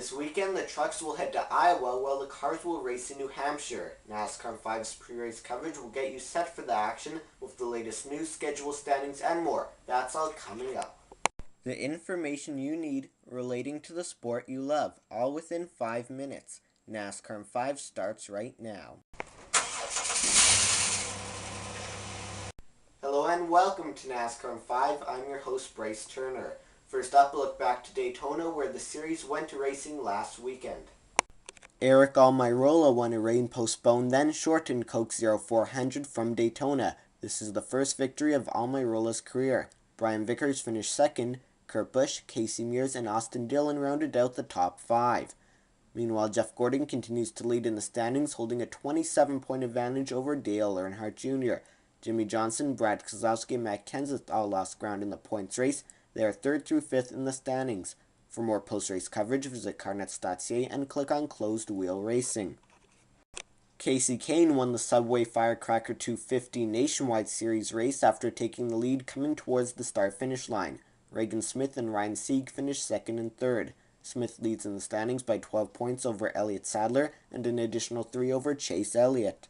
This weekend, the trucks will head to Iowa while the cars will race in New Hampshire. NASCAR 5's pre-race coverage will get you set for the action with the latest news, schedule, standings, and more. That's all coming up. The information you need relating to the sport you love, all within 5 minutes. NASCAR 5 starts right now. Hello and welcome to NASCAR 5. I'm your host, Bryce Turner. First up, a look back to Daytona, where the series went to racing last weekend. Eric Almirola won a rain-postponed, then shortened Coke 0400 from Daytona. This is the first victory of Almirola's career. Brian Vickers finished second. Kurt Busch, Casey Mears, and Austin Dillon rounded out the top 5. Meanwhile, Jeff Gordon continues to lead in the standings, holding a 27-point advantage over Dale Earnhardt Jr. Jimmy Johnson, Brad Keselowski, and Matt Kenseth all lost ground in the points race. They are 3rd through 5th in the standings. For more post-race coverage, visit carnets.ca and click on Closed Wheel Racing. Casey Kane won the Subway Firecracker 250 Nationwide Series race after taking the lead coming towards the start-finish line. Reagan Smith and Ryan Sieg finished 2nd and 3rd. Smith leads in the standings by 12 points over Elliott Sadler and an additional 3 over Chase Elliott.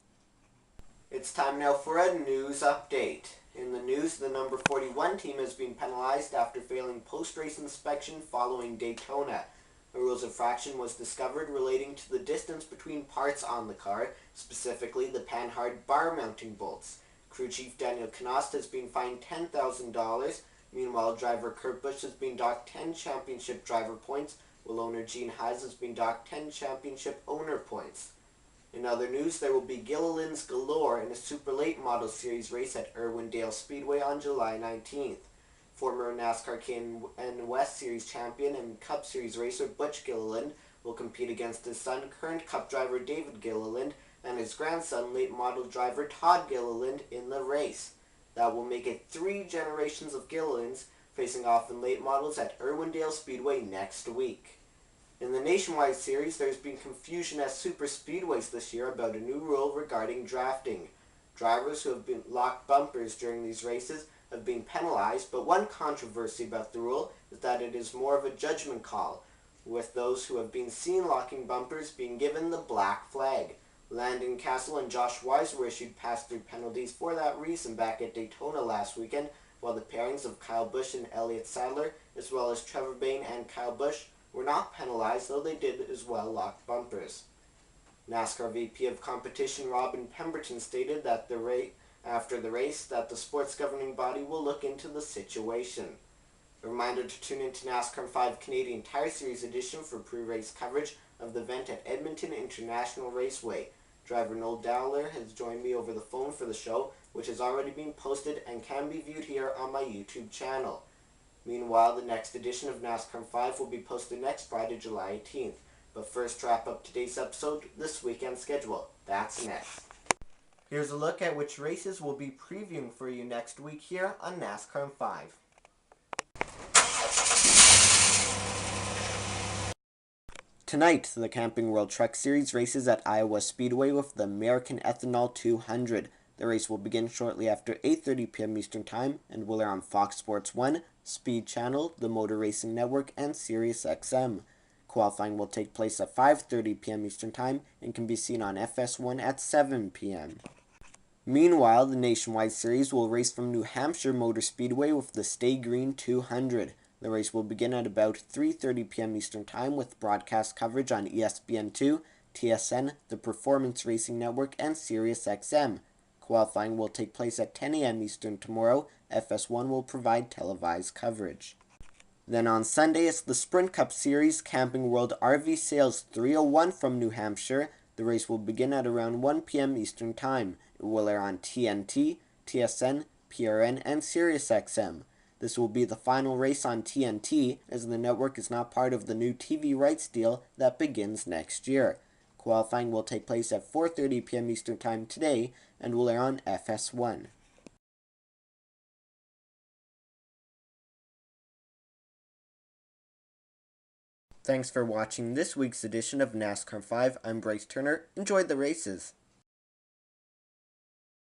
It's time now for a news update. In the news, the number 41 team has been penalized after failing post-race inspection following Daytona. A rules infraction was discovered relating to the distance between parts on the car, specifically the Panhard bar mounting bolts. Crew chief Daniel Knost has been fined $10,000. Meanwhile, driver Kurt Busch has been docked 10 championship driver points, while owner Gene Haas has been docked 10 championship owner points. In other news, there will be Gilliland's galore in a Super Late Model Series race at Iowa Speedway on July 19th. Former NASCAR K&N West Series champion and Cup Series racer Butch Gilliland will compete against his son, current Cup driver David Gilliland, and his grandson, late model driver Todd Gilliland, in the race. That will make it 3 generations of Gillilands facing off in late models at Iowa Speedway next week. In the Nationwide Series, there's been confusion at super speedways this year about a new rule regarding drafting. Drivers who have been locked bumpers during these races have been penalized, but one controversy about the rule is that it is more of a judgment call, with those who have been seen locking bumpers being given the black flag. Landon Castle and Josh Wise were issued pass-through penalties for that reason back at Daytona last weekend, while the pairings of Kyle Busch and Elliott Sadler, as well as Trevor Bayne and Kyle Busch, were not penalized, though they did as well lock bumpers. NASCAR VP of Competition Robin Pemberton stated that after the race that the sport's governing body will look into the situation. A reminder to tune into NASCAR 5 Canadian Tire Series edition for pre-race coverage of the event at Edmonton International Raceway. Driver Noel Dowler has joined me over the phone for the show, which has already been posted and can be viewed here on my YouTube channel. Meanwhile, the next edition of NASCAR 5 will be posted next Friday, July 18th. But first, to wrap up today's episode, this weekend's schedule. That's next. Here's a look at which races we'll be previewing for you next week here on NASCAR 5. Tonight, the Camping World Truck Series races at Iowa Speedway with the American Ethanol 200. The race will begin shortly after 8:30 p.m. Eastern Time and will air on Fox Sports 1, Speed Channel, the Motor Racing Network, and Sirius XM. Qualifying will take place at 5:30 p.m. Eastern Time and can be seen on FS1 at 7 p.m. Meanwhile, the Nationwide Series will race from New Hampshire Motor Speedway with the Stay Green 200. The race will begin at about 3:30 p.m. Eastern Time with broadcast coverage on ESPN2, TSN, the Performance Racing Network, and Sirius XM. Qualifying will take place at 10 a.m. Eastern tomorrow. FS1 will provide televised coverage. Then on Sunday, it's the Sprint Cup Series Camping World RV Sales 301 from New Hampshire. The race will begin at around 1 p.m. Eastern Time. It will air on TNT, TSN, PRN, and Sirius XM. This will be the final race on TNT, as the network is not part of the new TV rights deal that begins next year. Qualifying will take place at 4:30 p.m. Eastern Time today and will air on FS1. Thanks for watching this week's edition of NASCAR 5. I'm Bryce Turner. Enjoy the races.